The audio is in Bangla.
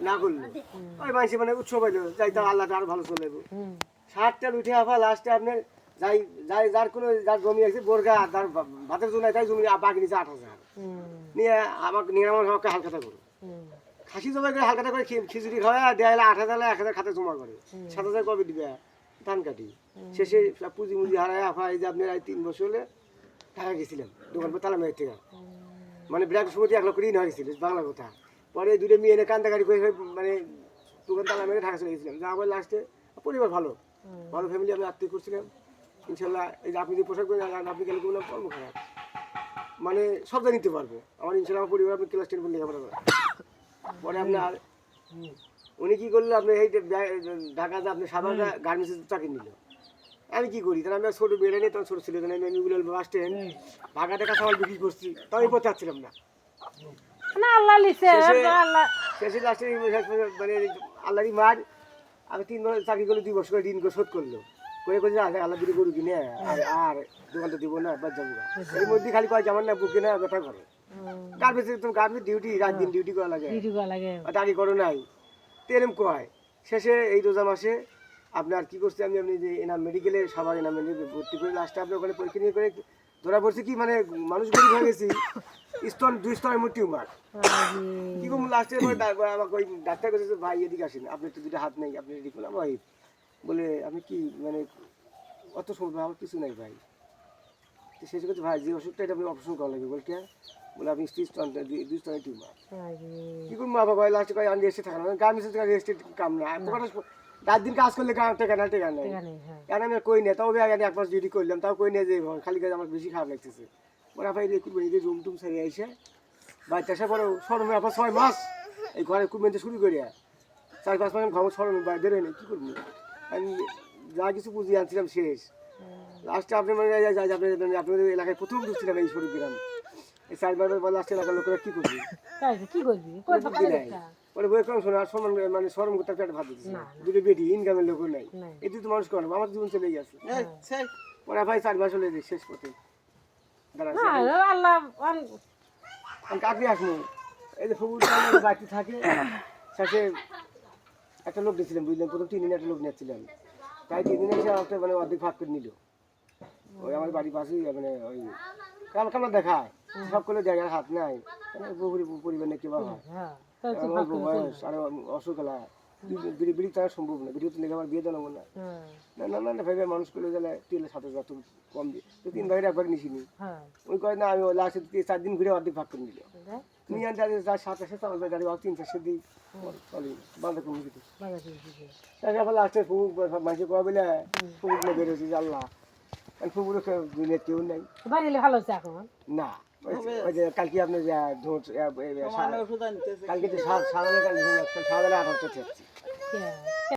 না করলো ওই মানুষ মানে উৎসব হইলো যাই তা আল্লাহটা আরো ভালো চলে যাবো 60টা উঠে আফা লাস্টে আপনার যাই যাই যার কোনো যার জমি আছে বোরগা তার ভাতের জন্য তাই জমি বাকি নিচে 8,000 নিয়ে আমাকে নিরাময় হওয়াকে হালকাতা করো খাসি জমা করে হালকাতা করে খিচুড়ি খাওয়া দেওয়া হলে 8,000 1,000 খাতে জমা করে 7,000 কবে দিবে ধান কাটি শেষে সব পুঁজি মুজি হারায় আফা এই যে আপনার 3 বছর হলে টাকা গেছিলাম দোকান পর তালা মেয়ের থেকে মানে বৃহস্পতি 1 লক্ষ ঋণ হয়ে গেছিল বাংলা কথা পরে দুটো মেয়ে এনে কান্দাকাটি করে মানে দোকান তালা মেরে ঢাকা চলে গেছিলাম যা আবার লাস্টে পরিবার ভালো ভালো ফ্যামিলি আমি আত্মীয় করছিলাম ইনশাল্লাহ এই যে আপনি যে পোশাক করে আপনি গেলে কোনো কর্ম খারাপ মানে সব জায়গায় নিতে পারবো আমার ইনশাল্লাহ আমার পরিবার আপনি ক্লাস 10 পর্যন্ত লেখাপড়া করে পরে আপনার উনি কী করলো আপনি এই ঢাকাতে আপনি সাধারণ গার্মেন্টসের চাকরি নিল আমি কী করি তাহলে আমি ছোটো বেড়ে নিই তখন ছোটো ছিল আমি এগুলো বাস স্ট্যান্ড ভাগা টাকা সবাই বিক্রি করছি তাও আমি করতে পারছিলাম না শেষে লাস্টে মানে আল্লাহরই মার আমি 3 বছর চাকরি করলে 2 বছর করে ঋণ করে শোধ করলো করে করে আল্লাহ দিদি গরু কিনে আর দোকানটা দিব না বাদ যাবো এর মধ্যে খালি কয় যেমন না বুকে না ব্যথা করে গার্মেন্টস ডিউটি রাত দিন ডিউটি করা লাগে দাঁড়ি করো নাই তো এরকম কয় শেষে এই রোজা মাসে আপনার কি করছে আমি আপনি যে এনাম মেডিকেলে সবার এনাম ভর্তি করে লাস্টে আপনি ওখানে পরীক্ষা নিয়ে করে ধরা পড়ছে কি মানে মানুষ গরিব হয়ে গেছি স্তন 2 স্তরের মধ্যে টিউমার কি করবো লাস্টে আমাকে ওই ডাক্তার কাছে ভাই এদিকে আসেন আপনার তো 2টা হাত নেই আপনি এদিকে করলাম ভাই বলে আমি কি মানে অত সময় আমার কিছু নাই ভাই তো সেই কাছে ভাই যে ওষুধটা এটা আপনি অপারেশন করা লাগবে বলতে বলে আপনি 2 স্তনের টিউমার কি করবো মা বাবা লাস্টে কয় আমি রেস্টে থাকা না গার্মেন্টস থেকে রেস্টে কাম না রাত দিন কাজ করলে টেকা নাই কেন আমি কই না তাও আমি 1 মাস ডিউটি করলাম তাও কই না যে খালি কাজ আমার বেশি খারাপ লাগতেছে ওরা ভাই এই রুম টুম ছেড়ে আইসে বাড়িতে আসা পরে সরমে আপনার 6 মাস এই ঘরে কুমেন্টে শুরু করিয়া 4-5 মাস ঘর সরমে বাইরে বেরোয় না কী করবো আমি যা কিছু পুঁজি আনছিলাম শেষ লাস্টে আপনি মানে আপনাদের এলাকায় প্রথম ঢুকছিলাম এই শরীর গ্রাম এই 4 বার লাস্টে এলাকার লোকেরা কী করবি ওরা বই কম শোনে আর সম্মান মানে শরম করতে একটা ভাব দিচ্ছে 2টো বেটি ইনকামের লোক নাই এই তো মানুষ করে আমার জীবন চলে গেছে ওরা ভাই 4 মাস হলে শেষ পথে কাকি আসবো এই যে ফুল বাড়িতে থাকে শেষে একটা লোক দিয়েছিলাম বুঝলেন প্রথম 3 দিন একটা লোক নিয়েছিলাম তাই 3 দিন এসে একটা মানে অর্ধেক ভাগ করে নিল ওই আমার বাড়ির পাশেই মানে ওই কামড়া দেখায় সব করলে জায়গার হাত নাই পরিবার নিয়ে কেবা হয় বয়স আর অসুখ হলা বিড়ি তারা সম্ভব না বিড়ি তো লেগে আমার বিয়ে জানাবো না না ভাই মানুষ করলে গেলে তেলের সাথে যত কম দিয়ে তো 3 ভাইয়ের একবার নিছিনি ওই কয় না আমি লাস্টে 4 দিন ঘুরে অর্ধেক ভাগ করে নিল নিয়ে আনতে যার 7 আসে তার গাড়ি 3-4 দিই চলি বান্ধব কমিয়ে দিতে তারপর লাস্টে ফুক মানুষ কয় বলে ফুক না বেরোছি আল্লাহ ফুকুরও কেউ নাই ভালো হচ্ছে এখন না ওই যে কালকে আপনি কালকে যে সাড়ে 18টা